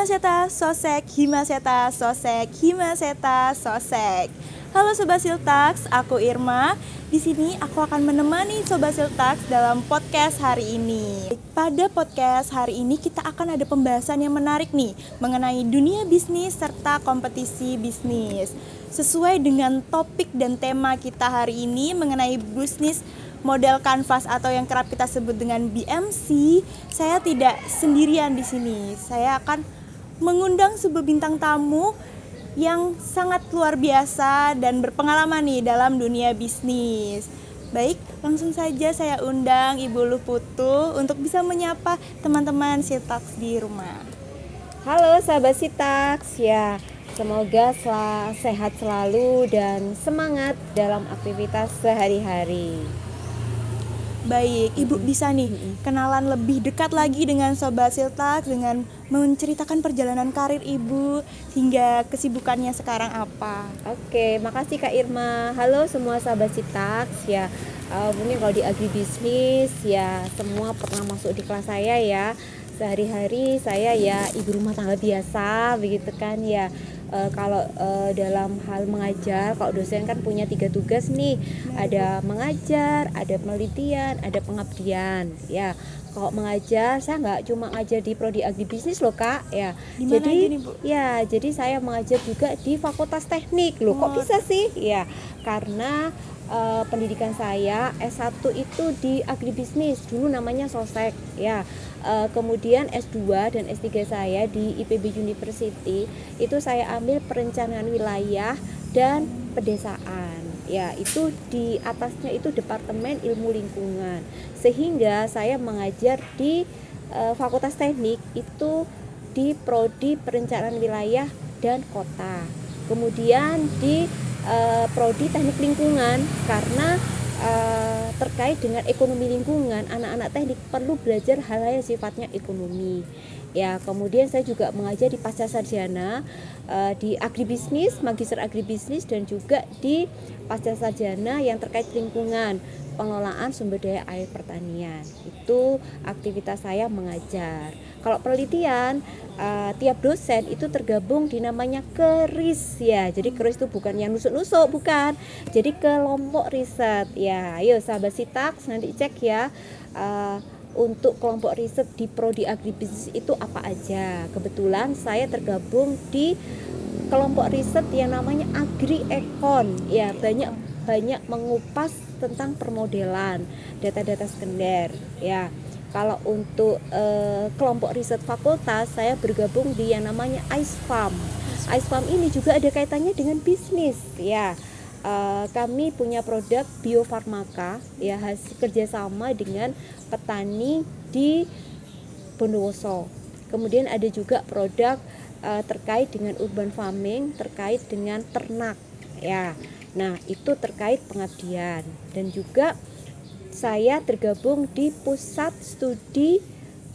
Himaseta Sosek, Himaseta Sosek, Himaseta Sosek. Halo Sobat Siltax, aku Irma. Di sini aku akan menemani Sobat Siltax dalam podcast hari ini. Pada podcast hari ini kita akan ada pembahasan yang menarik nih mengenai dunia bisnis serta kompetisi bisnis. Sesuai dengan topik dan tema kita hari ini mengenai bisnis model kanvas atau yang kerap kita sebut dengan BMC, saya tidak sendirian di sini. Saya akan mengundang sebuah bintang tamu yang sangat luar biasa dan berpengalaman nih dalam dunia bisnis. Baik, langsung saja saya undang Ibu Luputu untuk bisa menyapa teman-teman Siltax di rumah. Halo sahabat Siltax, ya semoga sehat selalu dan semangat dalam aktivitas sehari-hari. Baik, Ibu bisa nih kenalan lebih dekat lagi dengan Sobat Siltax dengan menceritakan perjalanan karir Ibu hingga kesibukannya sekarang apa. Oke, makasih Kak Irma. Halo semua sahabat Siltax, ya mungkin kalau di agribisnis ya semua pernah masuk di kelas saya ya. Sehari-hari saya ya ibu rumah tangga biasa begitu kan ya. Kalau dalam hal mengajar, kalau dosen kan punya 3 tugas nih, ada mengajar, ada penelitian, ada pengabdian. Ya, kalau mengajar saya nggak cuma ngajar di prodi agribisnis loh Kak. Ya, Dimana jadi aja nih, Bu? ya jadi saya mengajar juga di Fakultas Teknik loh. Kok bisa sih? Ya, karena pendidikan saya S1 itu di agribisnis, dulu namanya Sosek ya. Kemudian S2 dan S3 saya di IPB University itu saya ambil perencanaan wilayah dan pedesaan. Ya, itu di atasnya itu Departemen Ilmu Lingkungan. Sehingga saya mengajar di Fakultas Teknik itu di prodi Perencanaan Wilayah dan Kota. Kemudian di prodi Teknik Lingkungan karena terkait dengan ekonomi lingkungan, anak-anak teknik perlu belajar hal-hal yang sifatnya ekonomi. Ya, kemudian saya juga mengajar di pasca sarjana di agribisnis, magister agribisnis dan juga di pasca sarjana yang terkait lingkungan, pengelolaan sumber daya air pertanian. Itu aktivitas saya mengajar. Kalau penelitian, tiap dosen itu tergabung di namanya keris ya. Jadi keris itu bukan yang nusuk-nusuk, bukan. Jadi kelompok riset ya. Ayo sahabat Siltax nanti cek ya. Untuk kelompok riset di prodi agribisnis itu apa aja. Kebetulan saya tergabung di kelompok riset yang namanya Agri-Econ ya, banyak mengupas tentang permodelan, data-data sekunder ya. Kalau untuk kelompok riset fakultas, saya bergabung di yang namanya IceFarm. IceFarm ini juga ada kaitannya dengan bisnis ya. Kami punya produk biofarmaka ya, hasil kerjasama dengan petani di Bondowoso. Kemudian ada juga produk terkait dengan urban farming, terkait dengan ternak ya. Nah, itu terkait pengabdian. Dan juga saya tergabung di Pusat Studi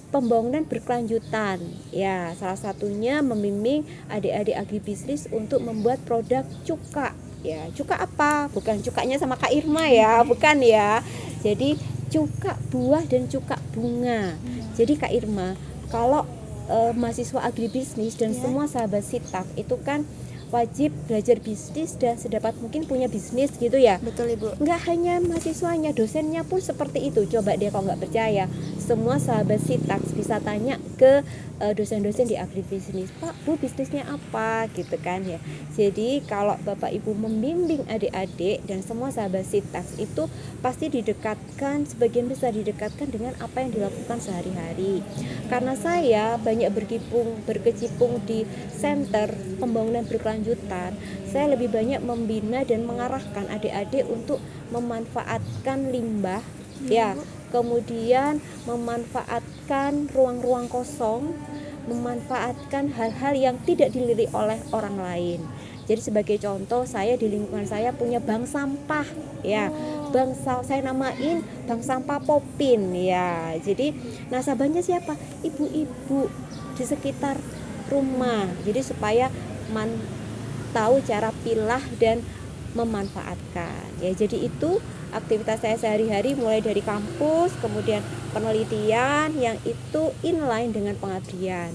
Pembangunan Berkelanjutan ya, salah satunya membimbing adik-adik agribisnis untuk membuat produk cuka ya. Cuka apa? Bukan cukanya sama Kak Irma ya, bukan ya. Jadi cuka buah dan cuka bunga. Jadi Kak Irma, kalau mahasiswa agribisnis dan semua sahabat Siltax itu kan wajib belajar bisnis dan sedapat mungkin punya bisnis gitu ya. Betul Ibu. Nggak hanya mahasiswanya, dosennya pun seperti itu. Coba deh kalau nggak percaya, semua sahabat Siltax bisa tanya ke dosen-dosen di agribisnis, Pak, Bu, bisnisnya apa gitu kan ya. Jadi kalau Bapak Ibu membimbing adik-adik dan semua sahabat Siltax itu pasti didekatkan, sebagian besar didekatkan dengan apa yang dilakukan sehari-hari. Karena saya banyak berkecimpung di Center Pembangunan Berkelanjutan, saya lebih banyak membina dan mengarahkan adik-adik untuk memanfaatkan limbah ya, kemudian memanfaatkan ruang-ruang kosong, memanfaatkan hal-hal yang tidak dilirik oleh orang lain. Jadi sebagai contoh, saya di lingkungan saya punya bank sampah ya. Saya namain bank sampah Popin ya. Jadi nasabahnya siapa? Ibu-ibu di sekitar rumah. Jadi supaya tahu cara pilah dan memanfaatkan ya. Jadi itu aktivitas saya sehari-hari, mulai dari kampus, kemudian penelitian yang itu inline dengan pengabdian.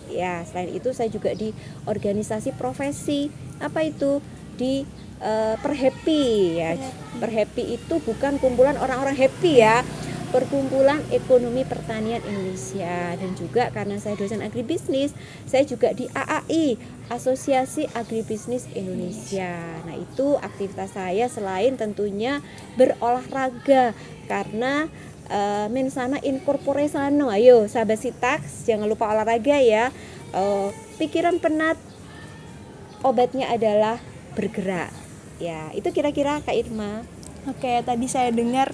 Ya, selain itu saya juga di organisasi profesi. Apa itu? Di Perhappy ya. Perhappy itu bukan kumpulan orang-orang happy ya. Perkumpulan Ekonomi Pertanian Indonesia. Dan juga karena saya dosen agribisnis, saya juga di AAI, Asosiasi Agribisnis Indonesia. Nah, itu aktivitas saya selain tentunya berolahraga, karena mensana in corpore sano. Ayo sahabat Sitaks, jangan lupa olahraga ya. Pikiran penat, obatnya adalah bergerak. Ya, itu kira-kira Kak Irma. Oke, tadi saya dengar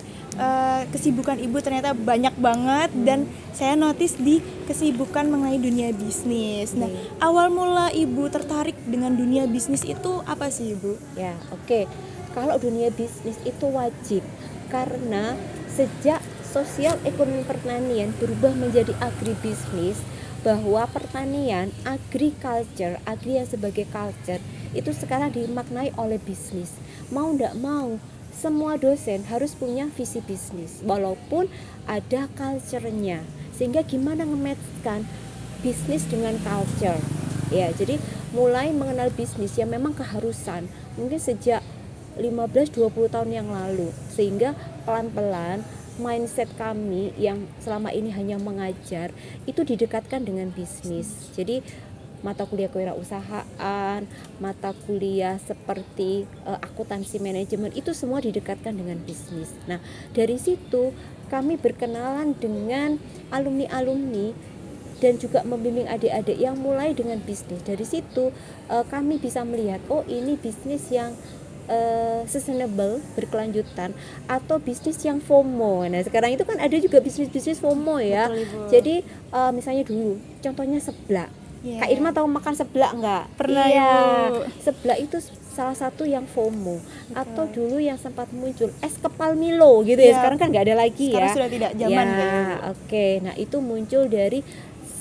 kesibukan ibu ternyata banyak banget dan saya notice di kesibukan mengenai dunia bisnis. Nah, awal mula ibu tertarik dengan dunia bisnis itu apa sih ibu? Ya, oke. Kalau dunia bisnis itu wajib, karena sejak sosial ekonomi pertanian berubah menjadi agribisnis, bahwa pertanian, agriculture, agri yang sebagai culture itu sekarang dimaknai oleh bisnis. Mau ndak mau, semua dosen harus punya visi bisnis walaupun ada culture-nya. Sehingga gimana nge-match-kan bisnis dengan culture. Ya, jadi mulai mengenal bisnis yang memang keharusan mungkin sejak 15-20 tahun yang lalu, sehingga pelan-pelan mindset kami yang selama ini hanya mengajar itu didekatkan dengan bisnis. Jadi mata kuliah kewirausahaan, mata kuliah seperti akuntansi manajemen itu semua didekatkan dengan bisnis. Nah, dari situ kami berkenalan dengan alumni-alumni dan juga membimbing adik-adik yang mulai dengan bisnis. Dari situ kami bisa melihat, oh ini bisnis yang sustainable, berkelanjutan, atau bisnis yang FOMO. Nah, sekarang itu kan ada juga bisnis-bisnis FOMO ya. Betul, jadi misalnya dulu contohnya seblak. Kak Irma tahu makan seblak enggak? Pernah, iya. Ibu. Seblak itu salah satu yang FOMO. Atau dulu yang sempat muncul es kepal Milo gitu ya. Sekarang kan enggak ada lagi sekarang ya. Sudah tidak zaman ya, kayaknya, Bu. Oke. Nah, itu muncul dari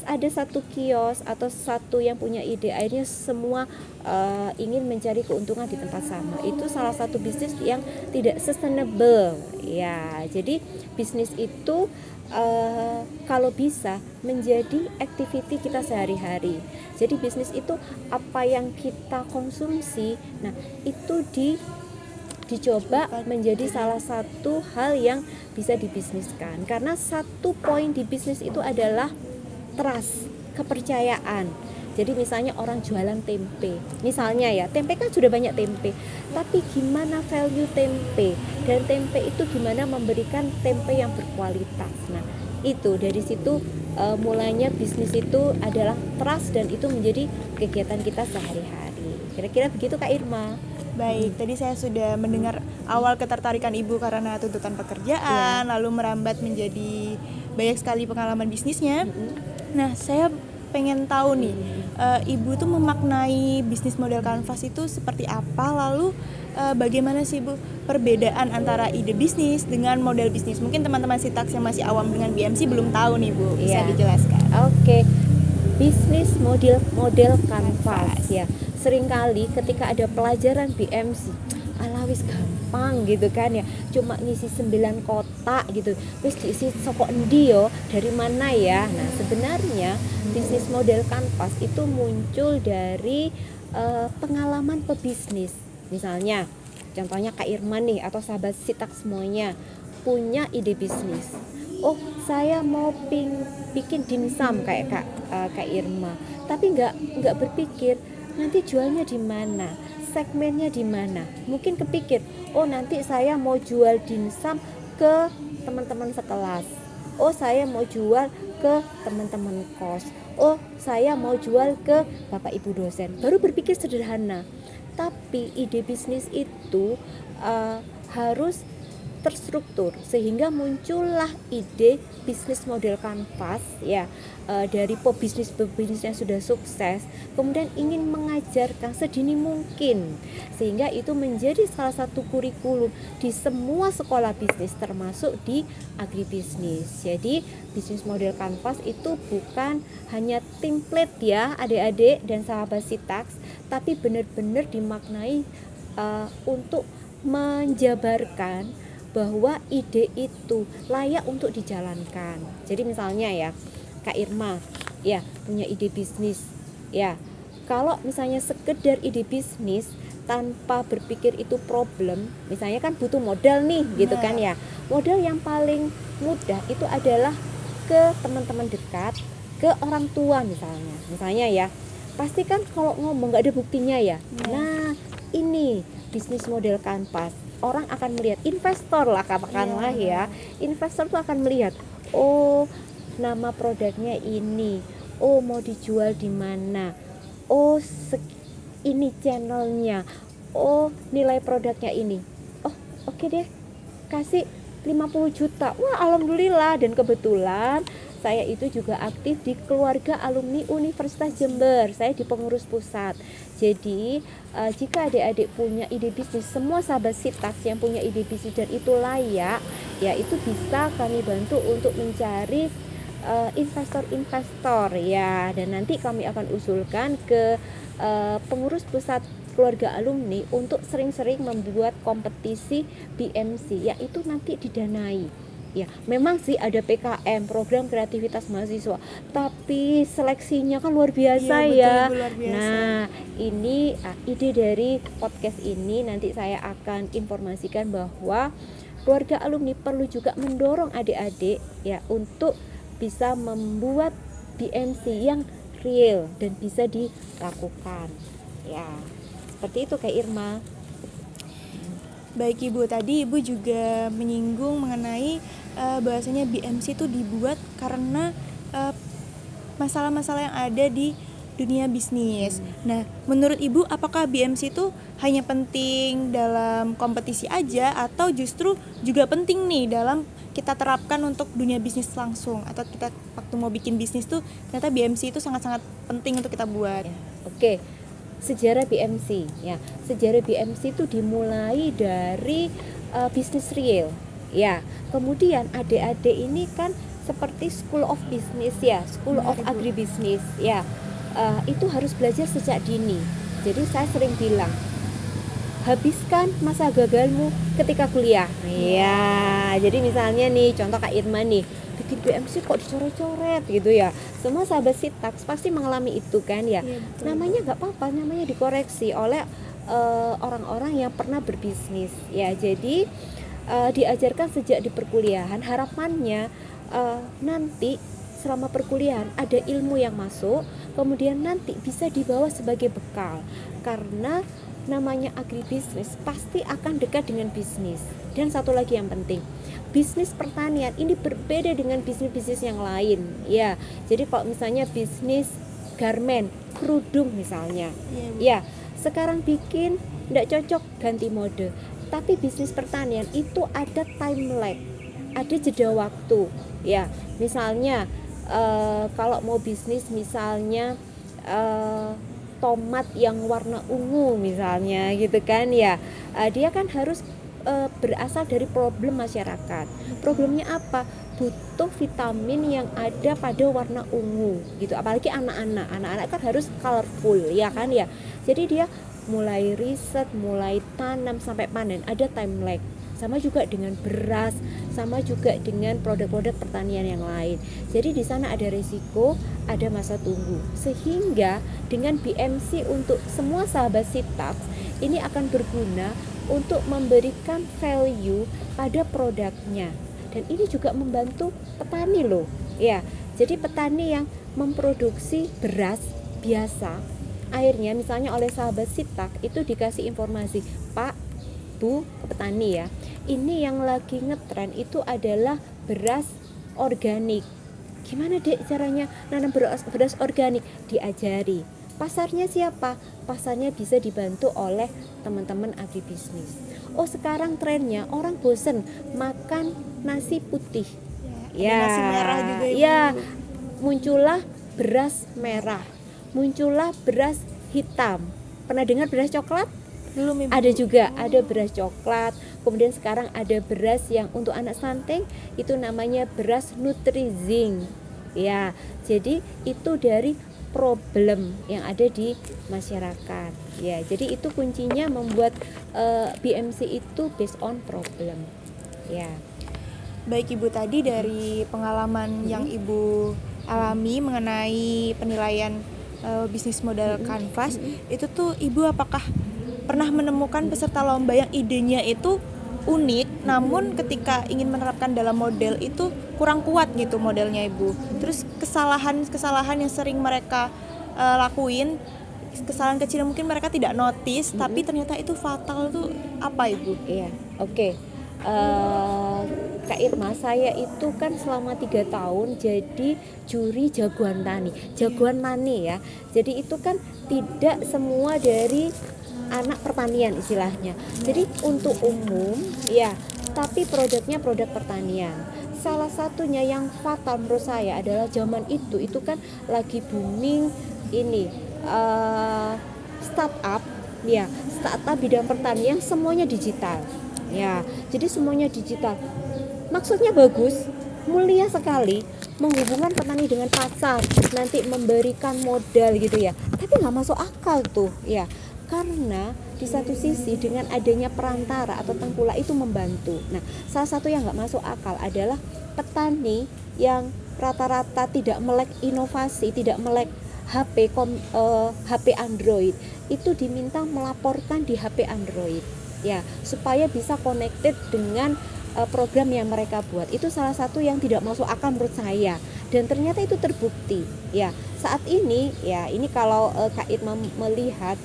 ada satu kios atau satu yang punya ide, akhirnya semua ingin mencari keuntungan di tempat sama. Itu salah satu bisnis yang tidak sustainable ya. Jadi bisnis itu kalau bisa menjadi activity kita sehari-hari. Jadi bisnis itu apa yang kita konsumsi, nah itu dicoba menjadi salah satu hal yang bisa dibisniskan. Karena satu poin di bisnis itu adalah trust, kepercayaan. Jadi misalnya orang jualan tempe, misalnya ya, tempe kan sudah banyak tempe, tapi gimana value tempe, dan tempe itu gimana memberikan tempe yang berkualitas. Nah, itu dari situ mulainya bisnis itu adalah trust, dan itu menjadi kegiatan kita sehari-hari. Kira-kira begitu Kak Irma. Baik, tadi saya sudah mendengar awal ketertarikan ibu karena tuntutan pekerjaan, lalu merambat menjadi banyak sekali pengalaman bisnisnya. Nah, saya pengen tahu nih, ibu tuh memaknai bisnis model kanvas itu seperti apa, lalu bagaimana sih Bu perbedaan antara ide bisnis dengan model bisnis? Mungkin teman-teman Sitaks yang masih awam dengan BMC belum tahu nih Bu, bisa dijelaskan? Oke. Bisnis model kanvas ya. Seringkali ketika ada pelajaran BMC, alawis gampang gitu kan ya, cuma ngisi 9 kotak gitu, terus diisi soko endi yo, dari mana ya. Nah, sebenarnya bisnis model kanvas itu muncul dari pengalaman pebisnis. Misalnya contohnya Kak Irma nih, atau sahabat Sitak semuanya punya ide bisnis. Oh, saya mau bikin dimsum kayak Kak Irma, tapi nggak berpikir nanti jualnya di mana, segmennya di mana. Mungkin kepikir, oh nanti saya mau jual dimsum ke teman-teman sekelas, oh saya mau jual ke teman-teman kos, oh saya mau jual ke bapak ibu dosen. Baru berpikir sederhana. Tapi ide bisnis itu harus terstruktur, sehingga muncullah ide bisnis model kanvas ya, dari pebisnis yang sudah sukses, kemudian ingin mengajarkan sedini mungkin, sehingga itu menjadi salah satu kurikulum di semua sekolah bisnis, termasuk di agribisnis. Jadi bisnis model kanvas itu bukan hanya template ya adik-adik dan sahabat Sitaks, tapi benar-benar dimaknai untuk menjabarkan bahwa ide itu layak untuk dijalankan. Jadi misalnya ya Kak Irma, ya, punya ide bisnis. Ya, kalau misalnya sekedar ide bisnis tanpa berpikir itu problem, misalnya kan butuh modal nih, gitu kan ya. Modal yang paling mudah itu adalah ke teman-teman dekat, ke orang tua misalnya ya. Pasti kan kalau ngomong nggak ada buktinya ya. Nah, ini bisnis model kanvas. Orang akan melihat, investor lah katakanlah ya. Investor tuh akan melihat, oh nama produknya ini, oh mau dijual di mana, oh ini channelnya, oh nilai produknya ini, oh oke deh, kasih 50 juta. Wah, alhamdulillah. Dan kebetulan saya itu juga aktif di keluarga alumni Universitas Jember. Saya di pengurus pusat. Jadi jika adik-adik punya ide bisnis, semua sahabat Sitax yang punya ide bisnis dan itu layak, ya itu bisa kami bantu untuk mencari investor-investor ya. Dan nanti kami akan usulkan ke pengurus pusat keluarga alumni untuk sering-sering membuat kompetisi BMC, yaitu nanti didanai. Ya, memang sih ada PKM, program kreativitas mahasiswa, tapi seleksinya kan luar biasa ya. Betul, luar biasa. Nah, ini ide dari podcast ini nanti saya akan informasikan bahwa keluarga alumni perlu juga mendorong adik-adik ya untuk bisa membuat BMC yang real dan bisa dilakukan. Ya. Seperti itu Kak Irma. Baik Ibu, tadi Ibu juga menyinggung mengenai bahwasanya BMC itu dibuat karena masalah-masalah yang ada di dunia bisnis. Nah, menurut Ibu apakah BMC itu hanya penting dalam kompetisi aja atau justru juga penting nih dalam kita terapkan untuk dunia bisnis langsung, atau kita waktu mau bikin bisnis tuh ternyata BMC itu sangat-sangat penting untuk kita buat. Ya, oke. Sejarah BMC ya. Sejarah BMC itu dimulai dari bisnis real. Ya. Kemudian adik-adik ini kan seperti School of Business ya, School of Agribusiness ya. Itu harus belajar sejak dini. Jadi saya sering bilang, habiskan masa gagalmu ketika kuliah. Ya, jadi misalnya nih contoh Kak Irma nih, bikin BMC kok dicoret-coret gitu ya. Semua sahabat Sitax pasti mengalami itu kan ya. Namanya nggak apa-apa, namanya dikoreksi oleh orang-orang yang pernah berbisnis ya. Jadi diajarkan sejak di perkuliahan. Harapannya nanti selama perkuliahan ada ilmu yang masuk, kemudian nanti bisa dibawa sebagai bekal. Karena namanya agribisnis pasti akan dekat dengan bisnis. Dan satu lagi yang penting, bisnis pertanian ini berbeda dengan bisnis-bisnis yang lain ya. Jadi kalau misalnya bisnis garment, kerudung misalnya ya, sekarang bikin tidak cocok ganti mode. Tapi bisnis pertanian itu ada time lag, ada jeda waktu ya. Misalnya kalau mau bisnis misalnya tomat yang warna ungu misalnya gitu kan ya, dia kan harus berasal dari problem masyarakat. Problemnya apa? Butuh vitamin yang ada pada warna ungu gitu. Apalagi anak-anak kan harus colorful ya kan ya. Jadi dia mulai riset, mulai tanam sampai panen, ada time lag. Sama juga dengan beras, sama juga dengan produk-produk pertanian yang lain. Jadi di sana ada risiko, ada masa tunggu. Sehingga dengan BMC untuk semua sahabat Sitax ini akan berguna untuk memberikan value pada produknya. Dan ini juga membantu petani loh. Ya, jadi petani yang memproduksi beras biasa, akhirnya misalnya oleh sahabat Sitax itu dikasih informasi, Pak, Bu, petani ya, ini yang lagi ngetren itu adalah beras organik. Gimana Dek caranya nanam beras organik? Diajari. Pasarnya siapa? Pasarnya bisa dibantu oleh teman-teman agribisnis. Oh, sekarang trennya orang bosen makan nasi putih. Ya, nasi merah juga ya. Muncullah beras merah, muncullah beras hitam. Pernah dengar beras coklat? Belum, Ibu. Ada juga, ada beras coklat. Kemudian sekarang ada beras yang untuk anak stunting, itu namanya beras Nutrizing. Ya, jadi itu dari problem yang ada di masyarakat. Ya, jadi itu kuncinya membuat BMC itu based on problem. Ya. Baik Ibu, tadi dari pengalaman yang Ibu alami mengenai penilaian bisnis modal Canvas, itu tuh Ibu apakah pernah menemukan peserta lomba yang idenya itu unik, namun ketika ingin menerapkan dalam model itu kurang kuat gitu modelnya Ibu. Terus kesalahan yang sering mereka lakuin, kesalahan kecil mungkin mereka tidak notice, tapi ternyata itu fatal tuh apa Ibu? Iya, oke. Kak Irma, saya itu kan selama 3 tahun jadi juri jagoan tani ya. Jadi itu kan tidak semua dari anak pertanian istilahnya. Jadi untuk umum ya, tapi produknya produk pertanian. Salah satunya yang fatal menurut saya adalah zaman itu kan lagi booming ini startup bidang pertanian semuanya digital. Ya, jadi semuanya digital. Maksudnya bagus, mulia sekali, menghubungkan petani dengan pasar, nanti memberikan modal gitu ya. Tapi nggak masuk akal tuh, ya. Karena di satu sisi dengan adanya perantara atau tengkulak itu membantu. Nah, salah satu yang nggak masuk akal adalah petani yang rata-rata tidak melek inovasi, tidak melek HP Android, itu diminta melaporkan di HP Android. Ya, supaya bisa connected dengan program yang mereka buat. Itu salah satu yang tidak masuk akal menurut saya, dan ternyata itu terbukti. Ya, saat ini ya, ini kalau Kak Irma melihat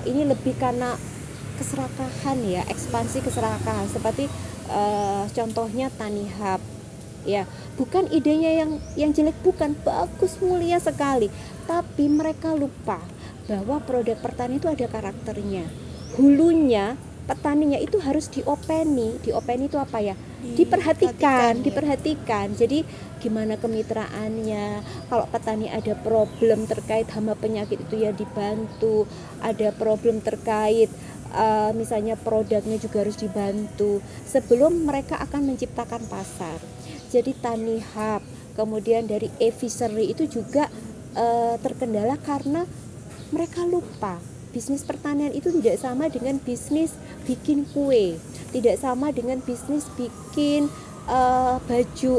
ini lebih karena keserakahan ya, ekspansi keserakahan seperti contohnya Tani Hub. Ya, bukan idenya yang jelek, bukan, bagus, mulia sekali, tapi mereka lupa bahwa produk pertanian itu ada karakternya. Hulunya petaninya itu harus diopeni itu apa ya? Diperhatikan. Jadi gimana kemitraannya, kalau petani ada problem terkait hama penyakit itu ya dibantu, ada problem terkait misalnya produknya juga harus dibantu sebelum mereka akan menciptakan pasar. Jadi Tani Hub, kemudian dari e-fishery itu juga terkendala karena mereka lupa bisnis pertanian itu tidak sama dengan bisnis bikin kue, tidak sama dengan bisnis bikin baju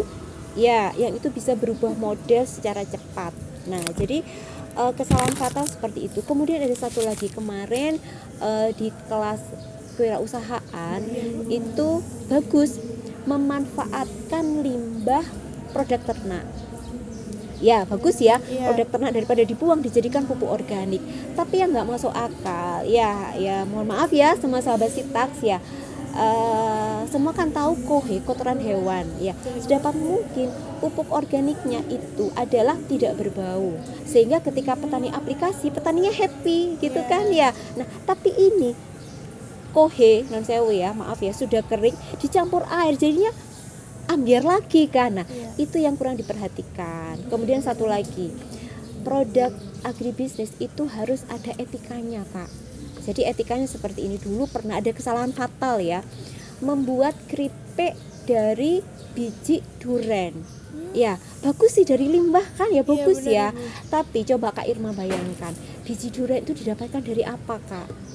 ya, yang itu bisa berubah model secara cepat. Nah, jadi kesalahan fatal seperti itu. Kemudian ada satu lagi kemarin di kelas kewirausahaan itu bagus memanfaatkan limbah produk ternak. Ya bagus ya, produk ternak daripada dibuang dijadikan pupuk organik. Tapi yang nggak masuk akal ya mohon maaf ya sama sahabat Sitaks ya, semua kan tahu kotoran hewan ya, sedapat mungkin pupuk organiknya itu adalah tidak berbau, sehingga ketika petani aplikasi petaninya happy gitu kan ya. Nah tapi ini non sewu ya, maaf ya, sudah kering dicampur air jadinya ambiar lagi kan. Nah, itu yang kurang diperhatikan. Kemudian satu lagi, produk agribisnis itu harus ada etikanya, Kak. Jadi etikanya seperti ini. Dulu pernah ada kesalahan fatal ya, membuat keripik dari biji duren. Ya, bagus sih, dari limbah kan ya, bagus ya. Tapi coba Kak Irma bayangkan, biji duren itu didapatkan dari apa, Kak?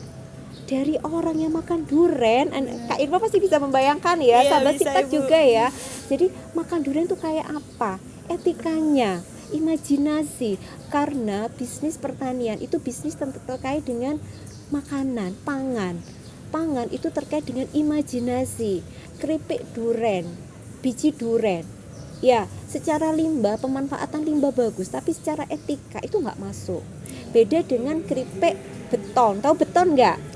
Dari orang yang makan duren. Kak Irma pasti bisa membayangkan ya, sahabat Sitaks juga ya. Jadi makan duren itu kayak apa? Etikanya, imajinasi. Karena bisnis pertanian itu bisnis terkait dengan makanan, pangan itu terkait dengan imajinasi. Keripik duren, biji duren, ya secara limbah, pemanfaatan limbah bagus, tapi secara etika itu nggak masuk. Beda dengan keripik beton. Tahu beton nggak?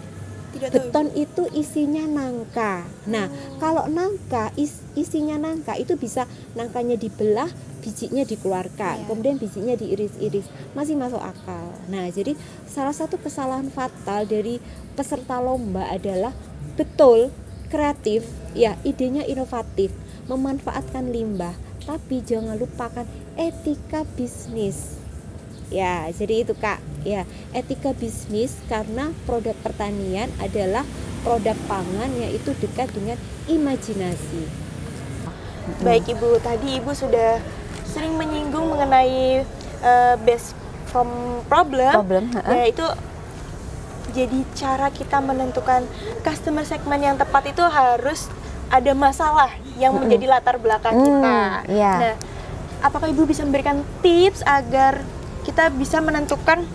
Beton itu isinya nangka. Nah, kalau nangka isinya nangka itu bisa nangkanya dibelah, bijinya dikeluarkan, kemudian bijinya diiris-iris, masih masuk akal. Nah, jadi salah satu kesalahan fatal dari peserta lomba adalah betul kreatif, ya idenya inovatif, memanfaatkan limbah, tapi jangan lupakan etika bisnis. Ya, jadi itu Kak, ya etika bisnis, karena produk pertanian adalah produk pangan, yaitu dekat dengan imajinasi. Baik Ibu, tadi Ibu sudah sering menyinggung mengenai best from problem yaitu jadi cara kita menentukan customer segment yang tepat itu harus ada masalah yang menjadi latar belakang kita. Nah, apakah Ibu bisa memberikan tips agar kita bisa menentukan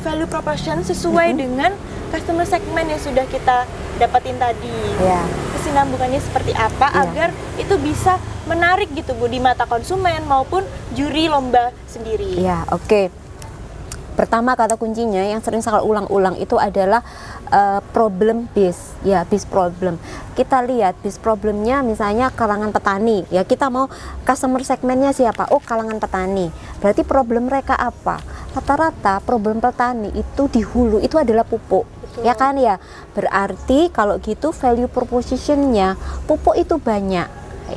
value proposition sesuai dengan customer segment yang sudah kita dapatin tadi? Ya. Kesinambungannya seperti apa agar itu bisa menarik gitu Bu di mata konsumen maupun juri lomba sendiri? Ya, oke. Pertama kata kuncinya yang sering saya ulang-ulang itu adalah problem base, ya base problem. Kita lihat base problemnya misalnya kalangan petani, ya kita mau customer segmennya siapa? Oh kalangan petani. Berarti problem mereka apa? Rata-rata problem petani itu di hulu itu adalah pupuk. Betul. Ya kan ya. Berarti kalau gitu value propositionnya pupuk itu banyak.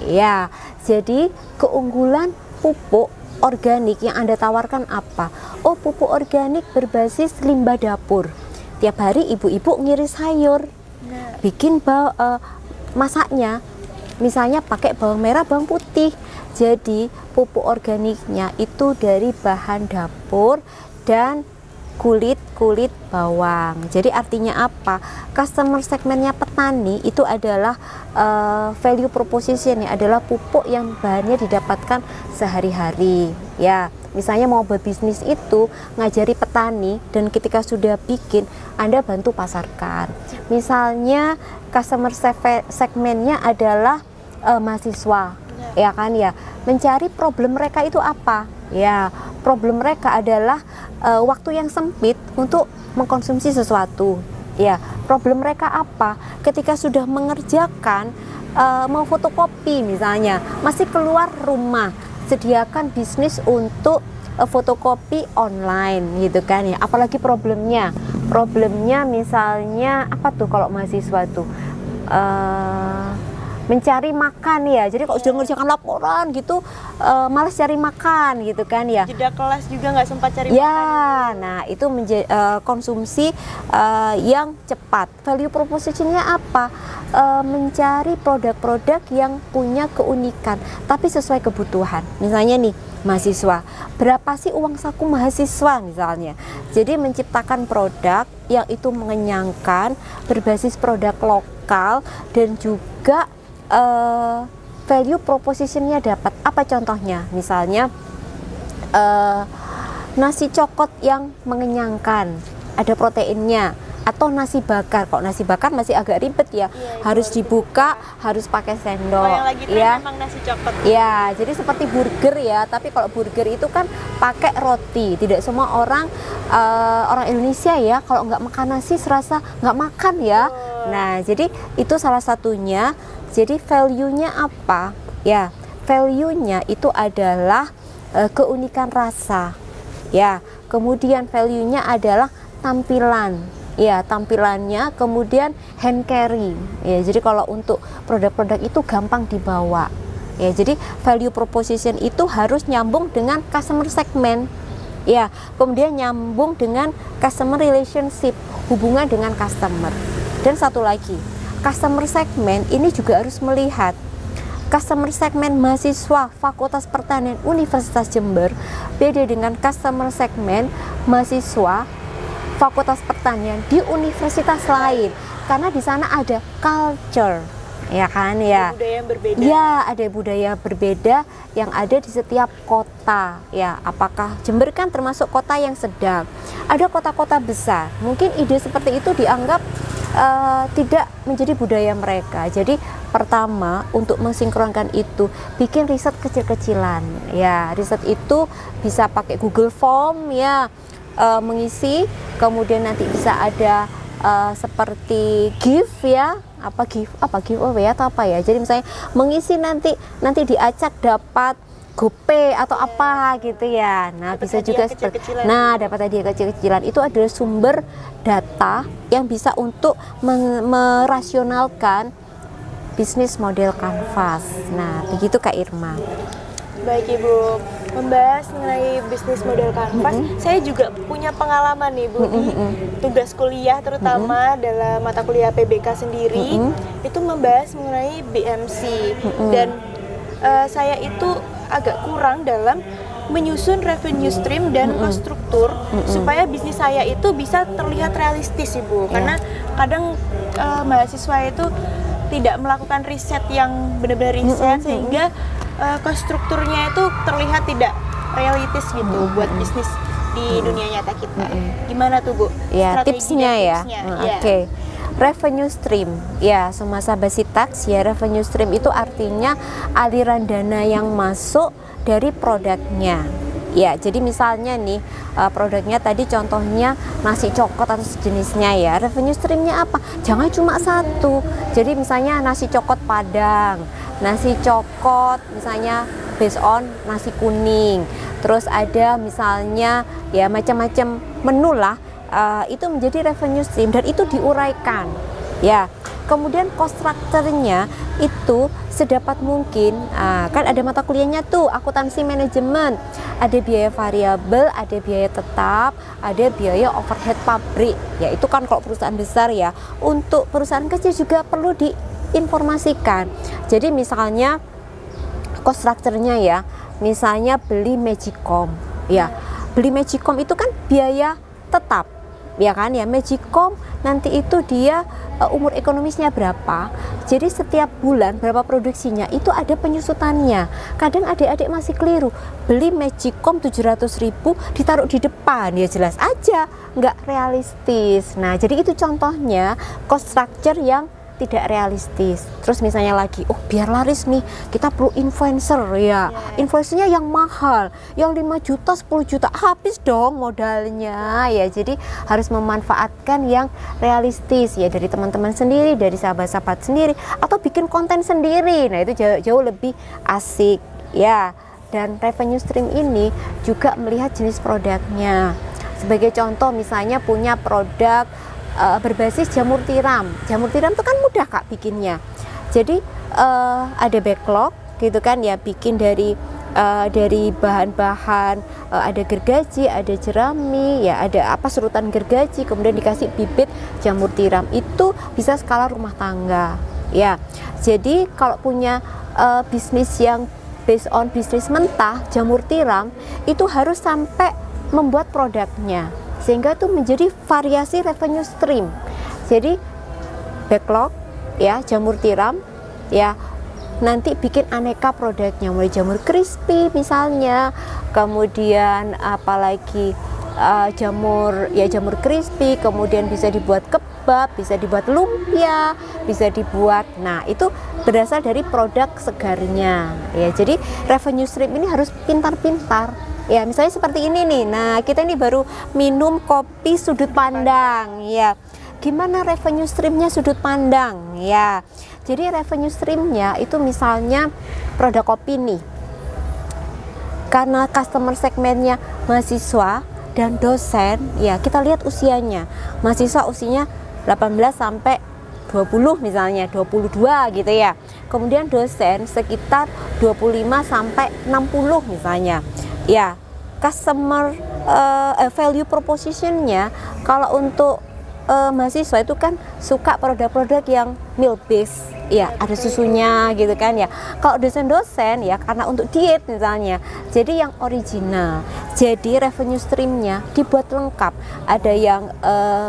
Ya, jadi keunggulan pupuk organik yang Anda tawarkan apa? Oh, pupuk organik berbasis limbah dapur. Tiap hari ibu-ibu ngiris sayur, bikin masaknya, misalnya pakai bawang merah, bawang putih. Jadi pupuk organiknya itu dari bahan dapur dan kulit bawang. Jadi artinya apa? Customer segmennya petani itu adalah value propositionnya adalah pupuk yang bahannya didapatkan sehari-hari. Ya, misalnya mau berbisnis itu ngajari petani dan ketika sudah bikin Anda bantu pasarkan. Misalnya customer segmennya adalah mahasiswa, ya kan ya. Mencari problem mereka itu apa? Ya, problem mereka adalah waktu yang sempit untuk mengkonsumsi sesuatu. Ya, problem mereka apa? Ketika sudah mengerjakan mau fotokopi misalnya, masih keluar rumah, sediakan bisnis untuk fotokopi online gitu kan ya. Apalagi problemnya misalnya apa tuh kalau mahasiswa tuh mencari makan ya. Jadi kalau sudah mengerjakan laporan gitu malas cari makan gitu kan ya. Jeda kelas juga nggak sempat cari ya, makan. Nah itu konsumsi yang cepat. Value propositionnya apa? Mencari produk-produk yang punya keunikan tapi sesuai kebutuhan. Misalnya nih mahasiswa, berapa sih uang saku mahasiswa misalnya. Jadi menciptakan produk yang itu mengenyangkan, berbasis produk lokal dan juga value propositionnya dapat. Apa contohnya? Misalnya nasi cokot yang mengenyangkan, ada proteinnya, atau nasi bakar. Kok nasi bakar masih agak ribet ya, harus dibuka, harus pakai sendok. Yang lagi tren ya. Memang nasi cokot. Ya, jadi seperti burger ya, tapi kalau burger itu kan pakai roti. Tidak semua orang Indonesia ya, kalau nggak makan nasi serasa nggak makan ya. Nah, jadi itu salah satunya. Jadi value-nya apa? Ya, value-nya itu adalah keunikan rasa. Ya, kemudian value-nya adalah tampilan. Ya, tampilannya, kemudian hand carry. Ya, jadi kalau untuk produk-produk itu gampang dibawa. Ya, jadi value proposition itu harus nyambung dengan customer segment. Ya, kemudian nyambung dengan customer relationship, hubungan dengan customer. Dan satu lagi, customer segment ini juga harus melihat customer segment mahasiswa Fakultas Pertanian Universitas Jember beda dengan customer segment mahasiswa Fakultas Pertanian di universitas lain, karena di sana ada culture, ya kan ya. Ada budaya yang berbeda. Ya, ada budaya berbeda yang ada di setiap kota. Ya, apakah Jember kan termasuk kota yang sedang. Ada kota-kota besar, mungkin ide seperti itu dianggap tidak menjadi budaya mereka. Jadi pertama untuk mensinkronkan itu bikin riset kecil-kecilan. Ya, riset itu bisa pakai Google Form ya, mengisi, kemudian nanti bisa ada seperti gift ya, apa giveaway atau apa ya. Jadi misalnya mengisi nanti diacak dapat GoPay atau apa gitu ya. Nah, dapat bisa juga seperti dapat hadiah kecil-kecilan. Itu adalah sumber data yang bisa untuk merasionalkan bisnis model kanvas. Nah, begitu Kak Irma. Baik Ibu, membahas mengenai bisnis model kanvas, saya juga punya pengalaman nih Bu di tugas kuliah, terutama dalam mata kuliah PBK sendiri, itu membahas mengenai BMC dan saya itu agak kurang dalam menyusun revenue stream dan cost struktur supaya bisnis saya itu bisa terlihat realistis Ibu, karena kadang mahasiswa itu tidak melakukan riset yang benar-benar riset sehingga cost strukturnya itu terlihat tidak realistis gitu buat bisnis di dunia nyata kita. Gimana tuh Bu? Ya, Strategi tipsnya dan ya. tipsnya? Oke. Revenue stream, ya, semua sahabat Sitax, ya, revenue stream itu artinya aliran dana yang masuk dari produknya. Ya, jadi misalnya nih produknya tadi contohnya nasi cokot atau sejenisnya ya. Revenue streamnya apa? Jangan cuma satu. Jadi misalnya nasi cokot Padang, nasi cokot misalnya based on nasi kuning. Terus ada misalnya ya macam-macam menu lah. Itu menjadi revenue stream dan itu diuraikan ya. Kemudian cost structure-nya itu sedapat mungkin kan ada mata kuliahnya tuh akuntansi manajemen, ada biaya variabel, ada biaya tetap, ada biaya overhead pabrik ya. Itu kan kalau perusahaan besar ya. Untuk perusahaan kecil juga perlu diinformasikan. Jadi misalnya cost structure-nya ya, misalnya beli Magicom ya, beli Magicom itu kan biaya tetap ya kan ya. Magicom nanti itu dia umur ekonomisnya berapa, jadi setiap bulan berapa produksinya itu ada penyusutannya. Kadang adik-adik masih keliru, beli Magicom 700.000 ditaruh di depan, ya jelas aja nggak realistis. Nah jadi itu contohnya cost structure yang tidak realistis. Terus misalnya lagi, oh biar laris nih kita perlu influencer ya, influencernya yang mahal, yang 5 juta 10 juta, habis dong modalnya ya. Jadi harus memanfaatkan yang realistis ya, dari teman-teman sendiri, dari sahabat-sahabat sendiri, atau bikin konten sendiri. Nah itu jauh lebih asik ya. Dan revenue stream ini juga melihat jenis produknya. Sebagai contoh misalnya punya produk berbasis jamur tiram. Jamur tiram itu kan mudah Kak bikinnya. Jadi ada backlog gitu kan ya, bikin dari bahan-bahan ada gergaji, ada jerami ya, ada apa serutan gergaji, kemudian dikasih bibit jamur tiram. Itu bisa skala rumah tangga ya. Jadi kalau punya bisnis yang based on bisnis mentah jamur tiram, itu harus sampai membuat produknya, sehingga itu menjadi variasi revenue stream. Jadi backlog ya, jamur tiram ya, nanti bikin aneka produknya, mulai jamur crispy misalnya, kemudian apalagi jamur crispy, kemudian bisa dibuat kebab, bisa dibuat lumpia, bisa dibuat, nah itu berasal dari produk segarnya ya. Jadi revenue stream ini harus pintar-pintar ya. Misalnya seperti ini nih, nah kita ini baru minum kopi sudut pandang ya. Gimana revenue streamnya sudut pandang ya. Jadi revenue streamnya itu misalnya produk kopi nih, karena customer segmennya mahasiswa dan dosen ya, kita lihat usianya. Mahasiswa usianya 18 sampai 20 misalnya, 22 gitu ya. Kemudian dosen sekitar 25 sampai 60 misalnya ya. Customer value propositionnya kalau untuk mahasiswa itu kan suka produk-produk yang milk base ya, ada susunya gitu kan ya. Kalau dosen-dosen ya karena untuk diet misalnya, jadi yang original. Jadi revenue streamnya dibuat lengkap, ada yang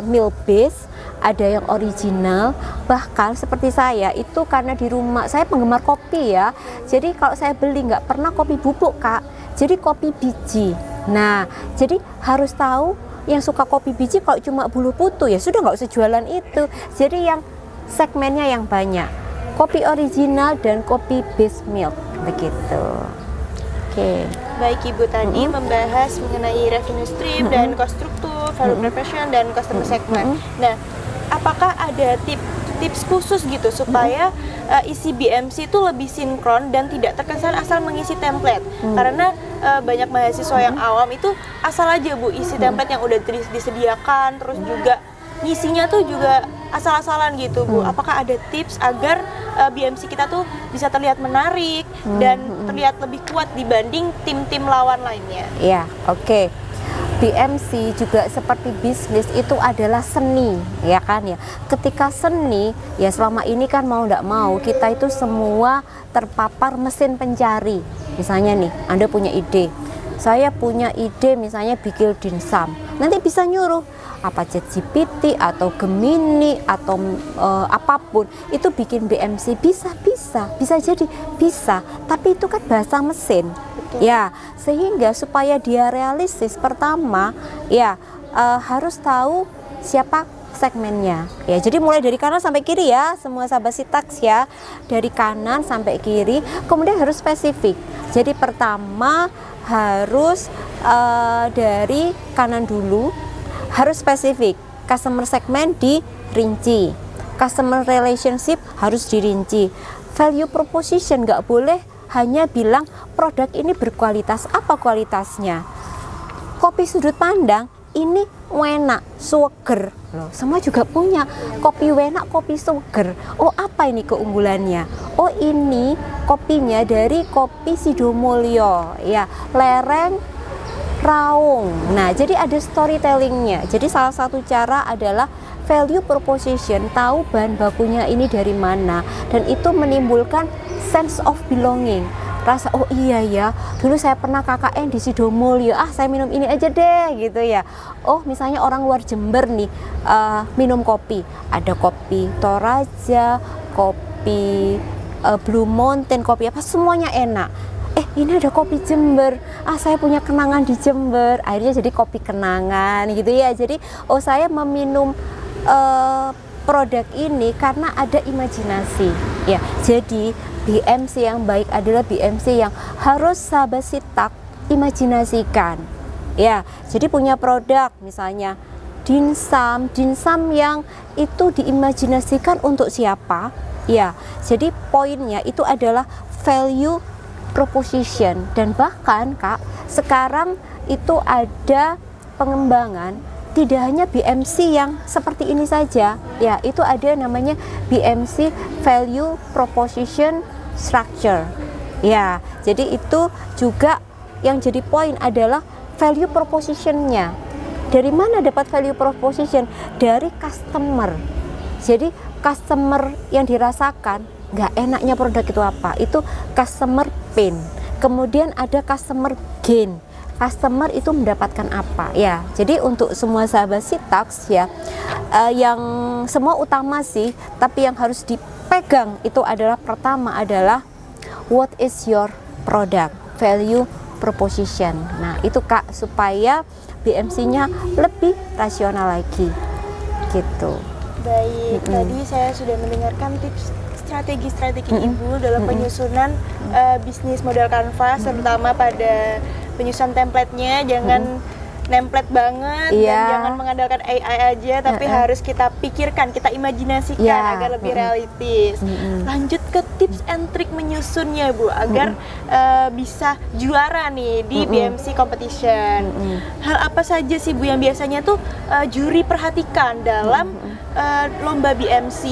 milk base, ada yang original. Bahkan seperti saya itu karena di rumah saya penggemar kopi ya, jadi kalau saya beli nggak pernah kopi bubuk Kak, jadi kopi biji. Nah jadi harus tahu yang suka kopi biji, kalau cuma bulu putu ya sudah nggak usah jualan itu. Jadi yang segmennya yang banyak, kopi original dan kopi base milk begitu. Oke. Baik Ibu, tadi membahas mengenai revenue stream dan cost struktur, value proposition dan customer segment. Nah, apakah ada tips khusus gitu supaya isi BMC itu lebih sinkron dan tidak terkesan asal mengisi template? Karena banyak mahasiswa yang awam itu asal aja Bu isi template yang udah disediakan, terus juga ngisinya tuh juga asal-asalan gitu Bu. Apakah ada tips agar BMC kita tuh bisa terlihat menarik dan terlihat lebih kuat dibanding tim-tim lawan lainnya? Ya, oke. BMC juga seperti bisnis itu adalah seni ya kan ya. Ketika seni ya, selama ini kan mau tidak mau kita itu semua terpapar mesin pencari. Misalnya nih, Anda punya ide, saya punya ide misalnya bikin dimsum. nanti bisa nyuruh apa ChatGPT atau Gemini atau apapun itu bikin BMC, bisa jadi bisa, tapi itu kan bahasa mesin. Ya, sehingga supaya dia realistis, pertama ya harus tahu siapa segmennya. Ya, jadi mulai dari kanan sampai kiri ya, semua sahabat Sitax ya, dari kanan sampai kiri. Kemudian harus spesifik. Jadi pertama harus dari kanan dulu, harus spesifik. Customer segment dirinci, customer relationship harus dirinci, value proposition nggak boleh hanya bilang produk ini berkualitas. Apa kualitasnya? Kopi sudut pandang ini enak, suger loh. Semua juga punya kopi enak, kopi suger. Oh, apa ini keunggulannya? Oh, ini kopinya dari kopi Sidomulyo ya, lereng Raung. Nah, jadi ada storytellingnya. Jadi salah satu cara adalah value proposition, tahu bahan bakunya ini dari mana, dan itu menimbulkan sense of belonging. Rasa, oh iya ya, dulu saya pernah KKN di Sidomulyo, saya minum ini aja deh gitu ya. Oh, misalnya orang luar Jember nih minum kopi, ada kopi Toraja, kopi Blue Mountain, kopi apa, semuanya enak. Ini ada kopi Jember, saya punya kenangan di Jember, akhirnya jadi kopi kenangan gitu ya. Jadi saya meminum produk ini karena ada imajinasi ya. Jadi BMC yang baik adalah BMC yang harus sahabat Sitax imajinasikan ya. Jadi punya produk misalnya dimsum yang itu diimajinasikan untuk siapa ya. Jadi poinnya itu adalah value proposition. Dan bahkan Kak, sekarang itu ada pengembangan tidak hanya BMC yang seperti ini saja ya, itu ada namanya BMC value proposition structure ya. Jadi itu juga yang jadi poin adalah value propositionnya. Dari mana dapat value proposition? Dari customer. Jadi customer yang dirasakan nggak enaknya produk itu apa, itu customer pain. Kemudian ada customer gain, customer itu mendapatkan apa ya. Jadi untuk semua sahabat Sitax ya, yang semua utama sih, tapi yang harus dipegang itu adalah pertama adalah what is your product value proposition. Nah itu Kak, supaya BMC-nya lebih rasional lagi gitu. Baik, tadi saya sudah mendengarkan tips strategi-strategi Ibu dalam penyusunan bisnis modal kanvas, terutama pada penyusunan template-nya. Jangan nemplate banget dan jangan mengandalkan AI aja, tapi harus kita pikirkan, kita imajinasikan agar lebih realistis. Lanjut ke tips and trik menyusunnya Bu, agar bisa juara nih di BMC competition. Hal apa saja sih Bu yang biasanya tuh juri perhatikan dalam lomba BMC?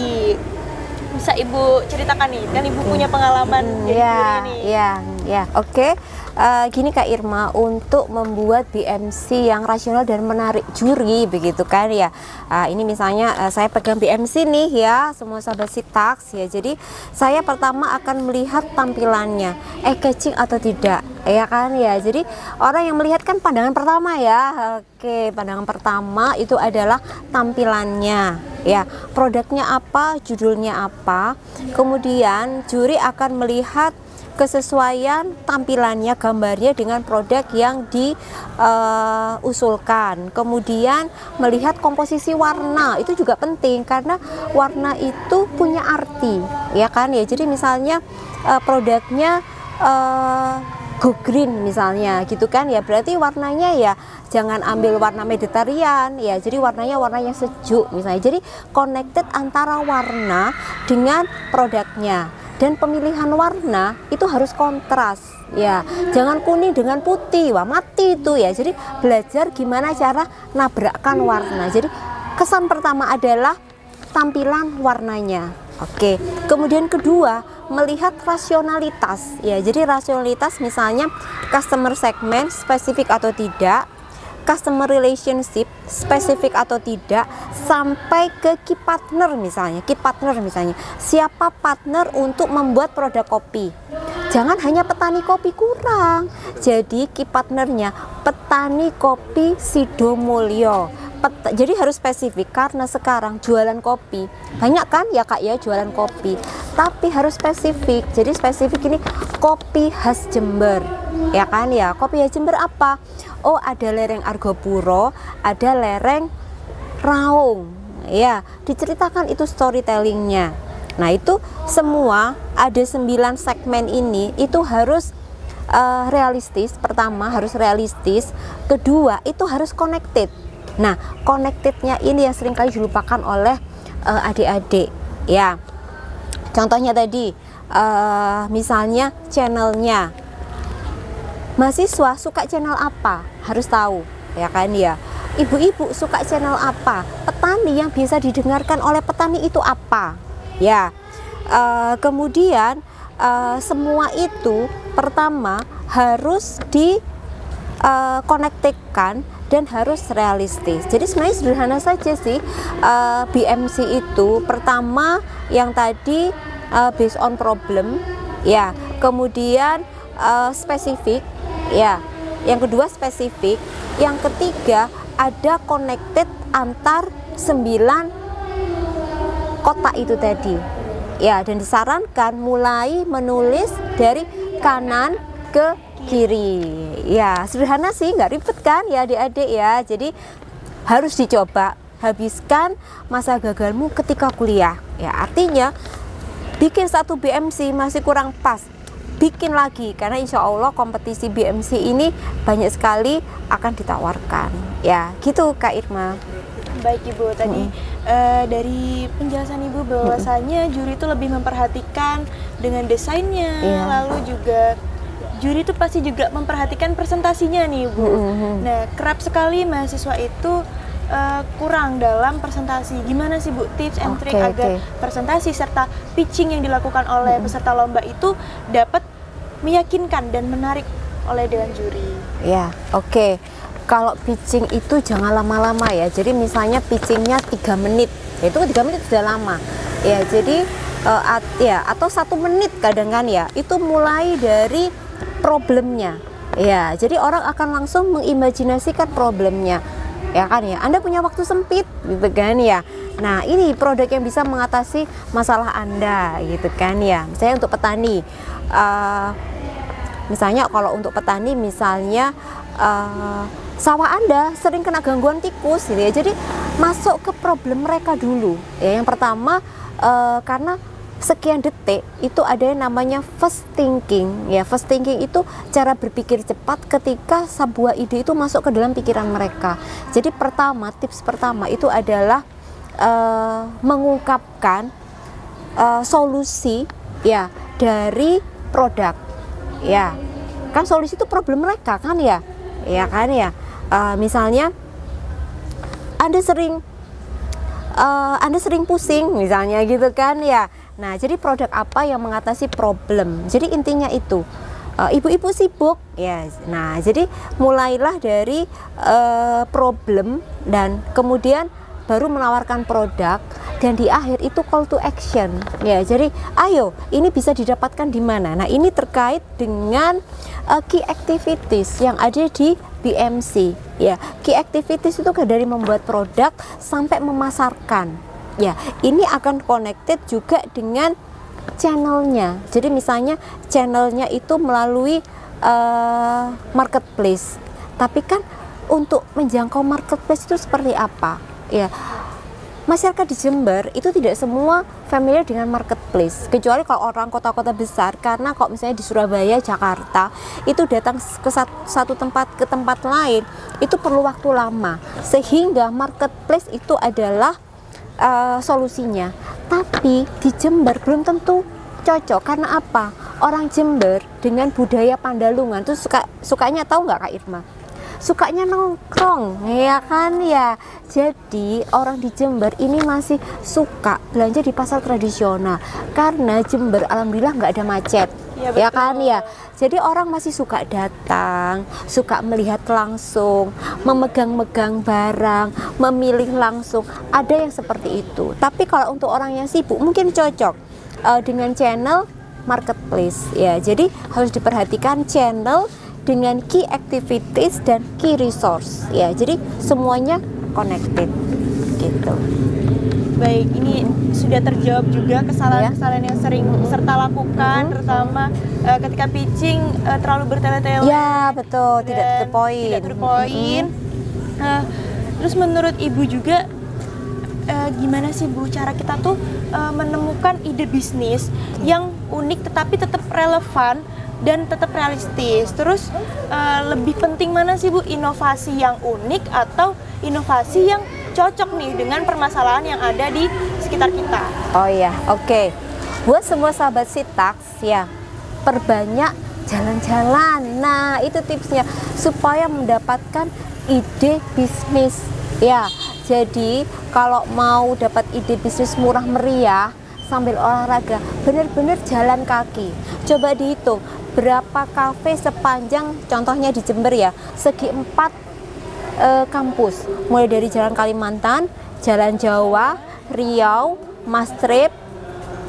Bisa Ibu ceritakan nih, kan Ibu punya pengalaman jadi juri nih. Oke. Gini Kak Irma, untuk membuat BMC yang rasional dan menarik juri begitu kan ya. Ini misalnya saya pegang BMC nih ya, semua sahabat Sitax ya. Jadi saya pertama akan melihat tampilannya, catching atau tidak ya kan ya. Jadi orang yang melihat kan pandangan pertama ya. Oke, pandangan pertama itu adalah tampilannya ya, produknya apa, judulnya apa. Kemudian juri akan melihat kesesuaian tampilannya, gambarnya dengan produk yang diusulkan. Kemudian melihat komposisi warna, itu juga penting karena warna itu punya arti ya kan ya. Jadi misalnya produknya go green misalnya gitu kan ya, berarti warnanya ya jangan ambil warna Mediterranean ya, jadi warnanya warna yang sejuk misalnya. Jadi connected antara warna dengan produknya. Dan pemilihan warna itu harus kontras ya, jangan kuning dengan putih, wah mati itu ya. Jadi belajar gimana cara nabrakkan warna. Jadi kesan pertama adalah tampilan warnanya. Oke, kemudian kedua melihat rasionalitas ya. Jadi rasionalitas misalnya customer segment spesifik atau tidak, customer relationship spesifik atau tidak, sampai ke key partner misalnya. Key partner misalnya siapa partner untuk membuat produk kopi. Jangan hanya petani kopi, kurang. Jadi key partnernya petani kopi Sidomulyo. Jadi harus spesifik, karena sekarang jualan kopi banyak kan ya Kak ya, jualan kopi, tapi harus spesifik. Jadi spesifik ini kopi khas Jember, ya kan ya. Kopi khas Jember apa? Oh, ada lereng Argopuro, ada lereng Raung, ya, diceritakan itu storytellingnya. Nah, itu semua ada 9 segmen ini, itu harus realistis. Pertama harus realistis, kedua itu harus connected. Nah, connectednya ini yang seringkali dilupakan oleh adik-adik, ya. Contohnya tadi, misalnya channelnya, mahasiswa suka channel apa, harus tahu, ya kan ya. Ibu-ibu suka channel apa, petani yang bisa didengarkan oleh petani itu apa, ya. Kemudian semua itu pertama harus dikonektikan dan harus realistis. Jadi sebenarnya sederhana saja sih. BMC itu pertama yang tadi based on problem, ya. Kemudian spesifik, ya. Yang kedua spesifik, yang ketiga ada connected antar 9 kota itu tadi, ya. Dan disarankan mulai menulis dari kanan ke kiri, ya. Sederhana sih, nggak ribet kan ya adik-adik ya. Jadi harus dicoba. Habiskan masa gagalmu ketika kuliah, ya. Artinya bikin satu BMC masih kurang pas, bikin lagi, karena insya Allah kompetisi BMC ini banyak sekali akan ditawarkan, ya. Gitu Kak Irma. Baik Ibu, tadi dari penjelasan Ibu bahwasanya juri itu lebih memperhatikan dengan desainnya, lalu juga juri itu pasti juga memperhatikan presentasinya nih Ibu. Nah, kerap sekali mahasiswa itu kurang dalam presentasi. Gimana sih Bu tips and trick agar presentasi serta pitching yang dilakukan oleh peserta lomba itu dapat meyakinkan dan menarik oleh dewan juri? Ya, oke. Kalau pitching itu jangan lama-lama ya. Jadi misalnya pitchingnya 3 menit, ya itu 3 menit sudah lama. Ya, jadi atau 1 menit kadang kan ya. Itu mulai dari problemnya. Ya, jadi orang akan langsung mengimajinasikan problemnya. Ya kan ya. Anda punya waktu sempit gitu kan ya. Nah, ini produk yang bisa mengatasi masalah Anda gitu kan ya. Misalnya untuk petani. Misalnya kalau untuk petani misalnya sawah Anda sering kena gangguan tikus gitu ya. Jadi masuk ke problem mereka dulu. Ya, yang pertama karena sekian detik itu ada yang namanya first thinking. Ya, first thinking itu cara berpikir cepat ketika sebuah ide itu masuk ke dalam pikiran mereka. Jadi tips pertama itu adalah mengungkapkan solusi ya dari produk. Ya. Kan solusi itu problem mereka kan ya. Ya kan ya. Misalnya Anda sering pusing misalnya gitu kan ya. Nah, jadi produk apa yang mengatasi problem? Jadi intinya itu ibu-ibu sibuk ya. Nah, jadi mulailah dari problem dan kemudian baru menawarkan produk, dan di akhir itu call to action ya. Jadi ayo, ini bisa didapatkan di mana? Nah, ini terkait dengan key activities yang ada di BMC ya. Key activities itu dari membuat produk sampai memasarkan. Ya, ini akan connected juga dengan channelnya. Jadi misalnya channelnya itu melalui marketplace. Tapi kan untuk menjangkau marketplace itu seperti apa? Ya, masyarakat di Jember itu tidak semua familiar dengan marketplace, kecuali kalau orang kota-kota besar. Karena kalau misalnya di Surabaya, Jakarta itu datang ke satu tempat ke tempat lain itu perlu waktu lama, sehingga marketplace itu adalah solusinya. Tapi di Jember belum tentu cocok. Karena apa? Orang Jember dengan budaya Pandalungan tuh sukanya, tahu nggak Kak Irma? Sukanya nongkrong, ya kan ya. Jadi orang di Jember ini masih suka belanja di pasar tradisional, karena Jember alhamdulillah nggak ada macet. Ya kan ya. Jadi orang masih suka datang, suka melihat langsung, memegang-megang barang, memilih langsung. Ada yang seperti itu. Tapi kalau untuk orang yang sibuk mungkin cocok dengan channel marketplace ya. Jadi harus diperhatikan channel dengan key activities dan key resource ya. Jadi semuanya connected gitu. Baik, ini sudah terjawab juga kesalahan-kesalahan yang sering serta lakukan, terutama ketika pitching terlalu bertele-tele. Ya betul, tidak to the point. Tidak to the point. Terus menurut Ibu juga gimana sih Bu cara kita tuh menemukan ide bisnis yang unik tetapi tetap relevan dan tetap realistis. Terus lebih penting mana sih Bu, inovasi yang unik atau inovasi yang cocok nih dengan permasalahan yang ada di sekitar kita? Oh iya, oke. Buat semua sahabat Sitax ya, perbanyak jalan-jalan. Nah, itu tipsnya supaya mendapatkan ide bisnis. Ya, jadi kalau mau dapat ide bisnis murah meriah sambil olahraga, benar-benar jalan kaki. Coba dihitung berapa kafe sepanjang, contohnya di Jember ya, segi 4 kampus, mulai dari Jalan Kalimantan, Jalan Jawa, Riau, Mastrip,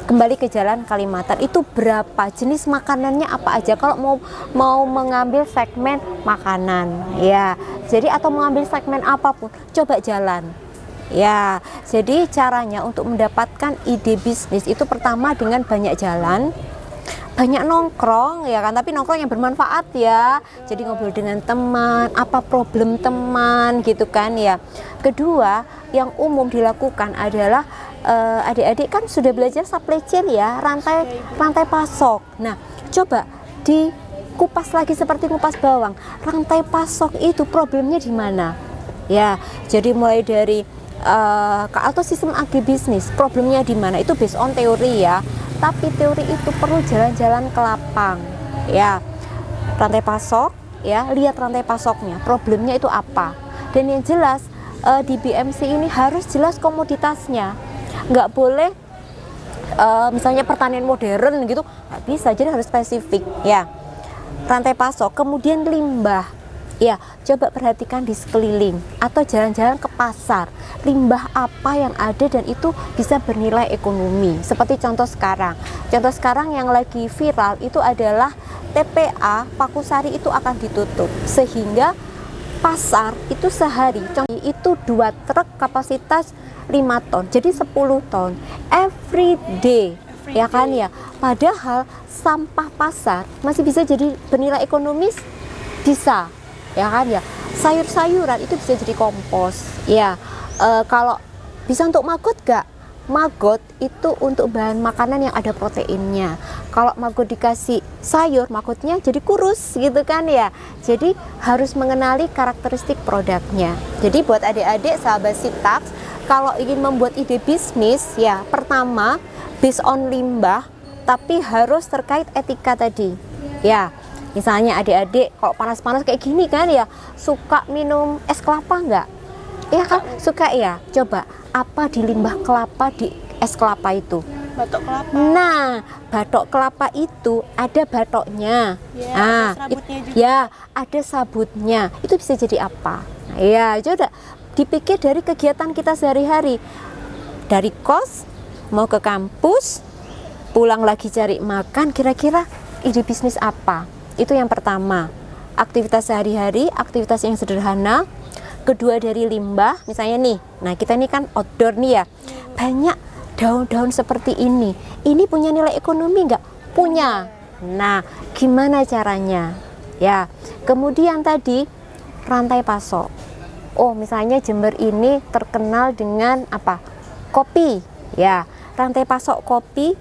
kembali ke Jalan Kalimantan. Itu berapa jenis makanannya apa aja kalau mau mengambil segmen makanan ya. Jadi atau mengambil segmen apapun, coba jalan. Ya, jadi caranya untuk mendapatkan ide bisnis itu pertama dengan banyak jalan, banyak nongkrong ya kan, tapi nongkrong yang bermanfaat ya. Jadi ngobrol dengan teman, apa problem teman gitu kan ya. Kedua, yang umum dilakukan adalah adik-adik kan sudah belajar supply chain ya, rantai pasok. Nah, coba dikupas lagi seperti kupas bawang. Rantai pasok itu problemnya di mana? Ya, jadi mulai dari atau sistem agribisnis, problemnya di mana? Itu based on teori ya. Tapi teori itu perlu jalan-jalan ke lapang ya. Rantai pasok ya, lihat rantai pasoknya, problemnya itu apa. Dan yang jelas di BMC ini harus jelas komoditasnya. Nggak boleh misalnya pertanian modern gitu, nggak bisa, jadi harus spesifik ya. Rantai pasok, kemudian limbah ya, coba perhatikan di sekeliling atau jalan-jalan ke pasar, limbah apa yang ada dan itu bisa bernilai ekonomi. Seperti contoh sekarang yang lagi viral itu adalah TPA Pakusari itu akan ditutup, sehingga pasar itu sehari itu 2 truk kapasitas 5 ton, jadi 10 ton every day ya kan ya. Padahal sampah pasar masih bisa jadi bernilai ekonomis, bisa ya kan ya. Sayur-sayuran itu bisa jadi kompos ya. Kalau bisa untuk maggot gak? Maggot itu untuk bahan makanan yang ada proteinnya. Kalau maggot dikasih sayur, maggotnya jadi kurus gitu kan ya. Jadi harus mengenali karakteristik produknya. Jadi buat adik-adik sahabat Sitax, kalau ingin membuat ide bisnis ya, pertama based on limbah, tapi harus terkait etika tadi ya. Misalnya adik-adik kalau panas-panas kayak gini kan ya, suka minum es kelapa enggak? Iya kan? Suka ya? Coba apa di limbah kelapa di es kelapa itu? Batok kelapa. Nah, batok kelapa itu ada batoknya. Ya, Nah, ada serabutnya juga. ya, ada sabutnya. Itu bisa jadi apa? Nah, ya, coba dipikir dari kegiatan kita sehari-hari. Dari kos mau ke kampus, pulang lagi cari makan, kira-kira ide bisnis apa? Itu yang pertama, aktivitas sehari-hari, aktivitas yang sederhana. Kedua dari limbah, misalnya nih, nah kita ini kan outdoor nih ya, banyak daun-daun seperti ini punya nilai ekonomi nggak? Punya. Nah, gimana caranya? Ya, kemudian tadi rantai pasok. Oh, misalnya Jember ini terkenal dengan apa? Kopi, ya. Rantai pasok kopi,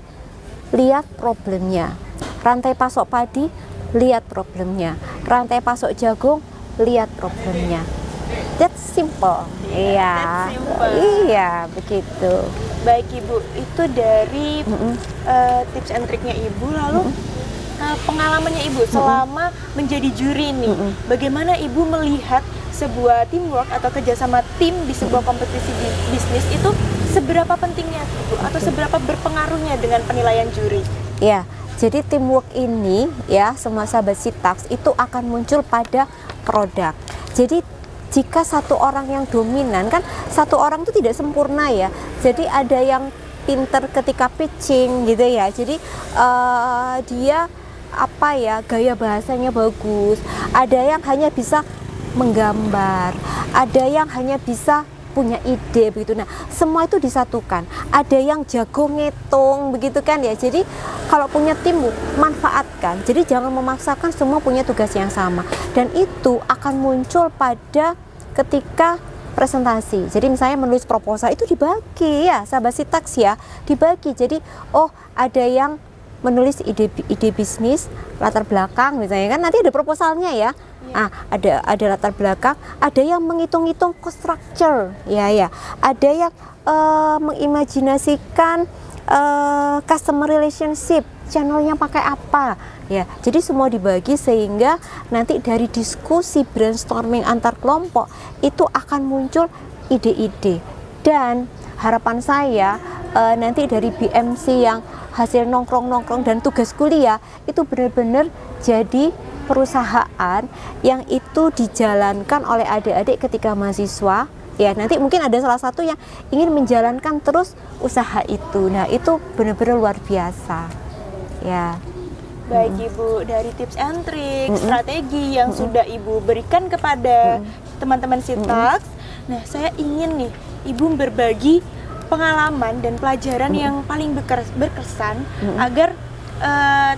lihat problemnya. Rantai pasok padi, lihat problemnya. Rantai pasok jagung, lihat problemnya. That's simple. Iya. Iya, begitu. Baik Ibu, itu dari tips and triknya Ibu. Lalu pengalamannya Ibu selama menjadi juri nih, bagaimana Ibu melihat sebuah teamwork atau kerjasama tim di sebuah kompetisi bisnis itu seberapa pentingnya Ibu, atau seberapa berpengaruhnya dengan penilaian juri? Ya, jadi teamwork ini ya, semua sahabat Sitax itu akan muncul pada produk. Jadi jika satu orang yang dominan, kan satu orang itu tidak sempurna ya. Jadi ada yang pinter ketika pitching gitu ya. Jadi dia gaya bahasanya bagus. Ada yang hanya bisa menggambar, ada yang hanya bisa punya ide begitu. Nah, semua itu disatukan. Ada yang jago ngitung begitu kan ya. Jadi kalau punya tim, manfaatkan. Jadi jangan memaksakan semua punya tugas yang sama. Dan itu akan muncul pada ketika presentasi. Jadi misalnya menulis proposal itu dibagi ya, sahabat Sitaks ya, dibagi. Jadi ada yang menulis ide bisnis, latar belakang misalnya kan, nanti ada proposalnya ya. Ada latar belakang, ada yang menghitung-hitung cost structure ya. Ada yang mengimajinasikan customer relationship, channelnya pakai apa ya. Jadi semua dibagi sehingga nanti dari diskusi brainstorming antar kelompok itu akan muncul ide-ide. Dan harapan saya nanti dari BMC yang hasil nongkrong-nongkrong dan tugas kuliah itu benar-benar jadi perusahaan yang itu dijalankan oleh adik-adik ketika mahasiswa ya. Nanti mungkin ada salah satu yang ingin menjalankan terus usaha itu. Nah, itu benar-benar luar biasa ya. Baik Ibu, dari tips and trik, strategi yang sudah Ibu berikan kepada teman-teman Sitaks. Nah, saya ingin nih Ibu berbagi pengalaman dan pelajaran yang paling berkesan agar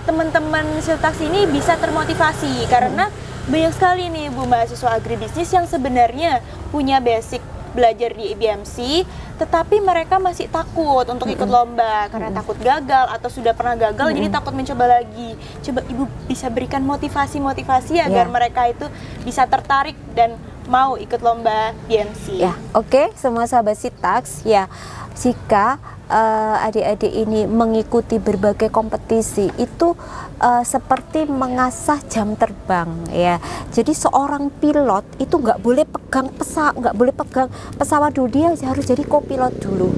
teman-teman Sitaks ini bisa termotivasi, karena banyak sekali nih Bu mahasiswa agribisnis yang sebenarnya punya basic belajar di BMC, tetapi mereka masih takut untuk ikut lomba karena takut gagal atau sudah pernah gagal jadi takut mencoba lagi. Coba Ibu bisa berikan motivasi agar mereka itu bisa tertarik dan mau ikut lomba BMC. Ya, oke, semua sahabat Sitaks ya. Jika adik-adik ini mengikuti berbagai kompetisi itu seperti mengasah jam terbang ya. Jadi seorang pilot itu nggak boleh pegang pesawat dulu, dia harus jadi kopilot dulu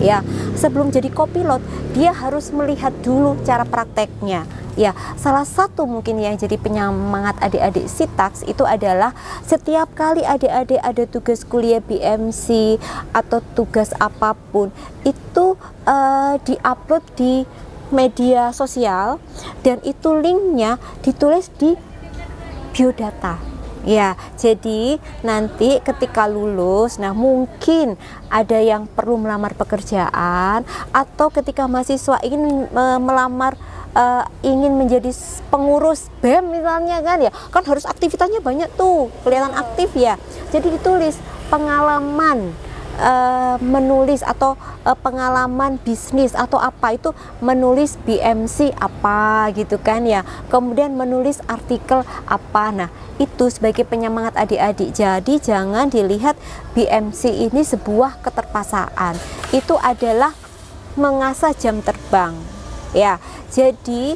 ya. Sebelum jadi kopilot dia harus melihat dulu cara prakteknya ya. Salah satu mungkin yang jadi penyemangat adik-adik Sitaks itu adalah setiap kali adik-adik ada tugas kuliah BMC atau tugas apapun itu diupload di media sosial dan itu linknya ditulis di biodata ya. Jadi nanti ketika lulus, nah mungkin ada yang perlu melamar pekerjaan atau ketika mahasiswa ingin melamar ingin menjadi pengurus BEM misalnya kan ya, kan harus aktivitasnya banyak tuh, kelihatan aktif ya. Jadi ditulis pengalaman menulis atau pengalaman bisnis atau apa itu, menulis BMC apa gitu kan ya, kemudian menulis artikel apa. Nah itu sebagai penyemangat adik-adik. Jadi jangan dilihat BMC ini sebuah keterpaksaan, itu adalah mengasah jam terbang ya. Jadi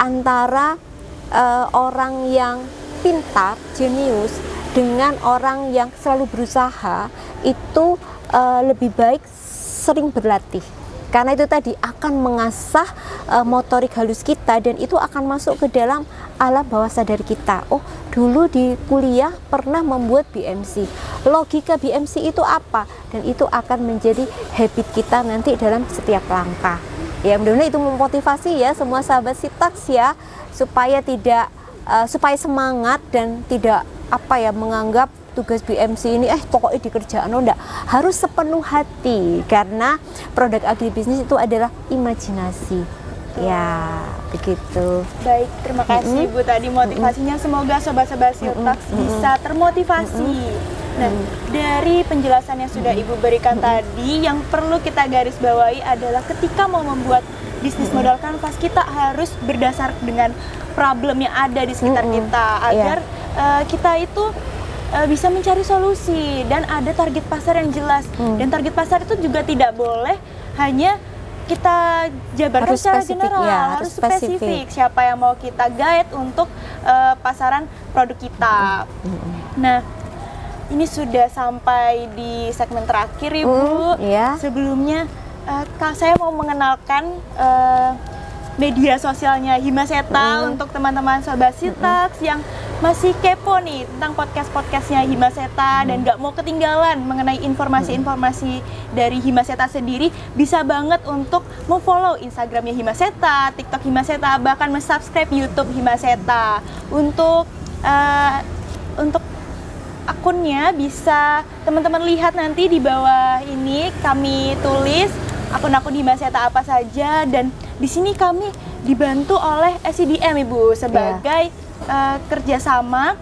antara orang yang pintar, jenius, dengan orang yang selalu berusaha itu lebih baik sering berlatih, karena itu tadi akan mengasah motorik halus kita dan itu akan masuk ke dalam alam bawah sadar kita. Oh, dulu di kuliah pernah membuat BMC, logika BMC itu apa, dan itu akan menjadi habit kita nanti dalam setiap langkah ya. Mudah-mudahan itu memotivasi ya semua sahabat Sitaks ya, supaya tidak supaya semangat dan tidak menganggap tugas BMC ini pokoknya dikerjakan. Enggak, harus sepenuh hati, karena produk agribisnis itu adalah imajinasi ya, begitu. Baik, terima kasih Bu tadi motivasinya. Semoga sobat-sobat Sitaks bisa termotivasi. Nah, dari penjelasan yang sudah Ibu berikan tadi, yang perlu kita garis bawahi adalah ketika mau membuat bisnis modal kanvas, kita harus berdasar dengan problem yang ada di sekitar kita, agar kita itu bisa mencari solusi dan ada target pasar yang jelas. Dan target pasar itu juga tidak boleh hanya kita jabarkan harus secara spesifik, general, ya, harus spesifik. Siapa yang mau kita guide untuk pasaran produk kita. Nah, ini sudah sampai di segmen terakhir Ibu. Sebelumnya saya mau mengenalkan media sosialnya Himaseta untuk teman-teman sobat Sitaks yang masih kepo nih tentang podcast-podcastnya Himaseta dan nggak mau ketinggalan mengenai informasi-informasi dari Himaseta sendiri, bisa banget untuk memfollow Instagramnya Himaseta, TikTok Himaseta, bahkan subscribe YouTube Himaseta. Untuk akunnya bisa teman-teman lihat nanti di bawah ini, kami tulis akun-akun Himaseta apa saja, dan di sini kami dibantu oleh SCDM Ibu sebagai kerjasama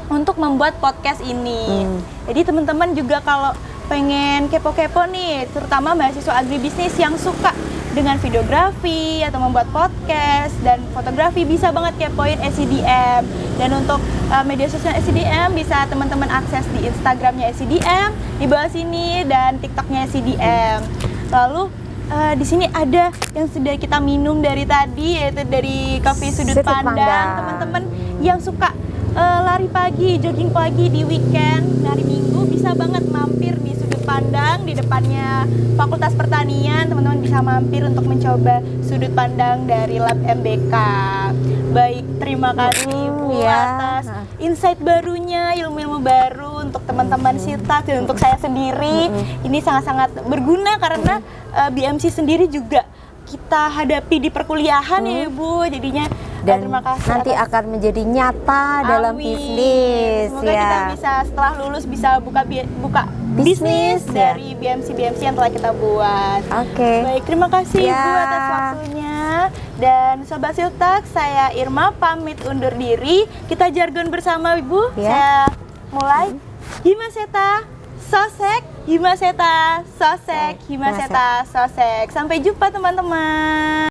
untuk membuat podcast ini. Jadi teman-teman juga kalau pengen kepo-kepo nih, terutama mahasiswa agribisnis yang suka dengan videografi atau membuat podcast dan fotografi, bisa banget kepoin SCDM. Dan untuk media sosial SCDM bisa teman-teman akses di Instagramnya SCDM di bawah sini dan TikToknya SCDM. Lalu di sini ada yang sudah kita minum dari tadi, yaitu dari Kopi Sudut Pandang. Teman-teman yang suka lari pagi, jogging pagi di weekend, hari Minggu, bisa banget mampir di Sudut Pandang di depannya Fakultas Pertanian. Teman-teman bisa mampir untuk mencoba sudut pandang dari Lab MBK. Baik, terima kasih Bu atas insight barunya, ilmu-ilmu baru untuk teman-teman Siltak dan untuk saya sendiri. Ini sangat-sangat berguna karena BMC sendiri juga kita hadapi di perkuliahan ya Ibu, jadinya dan terima kasih nanti akan menjadi nyata dalam bisnis. Semoga kita bisa setelah lulus bisa buka bisnis dari BMC yang telah kita buat. Baik, terima kasih Ibu atas waktunya. Dan Sobat Siltak, saya Irma pamit undur diri. Kita jargon bersama Ibu. Saya mulai. Himaseta Sosek, Himaseta Sosek, Himaseta Sosek. Sampai jumpa teman-teman.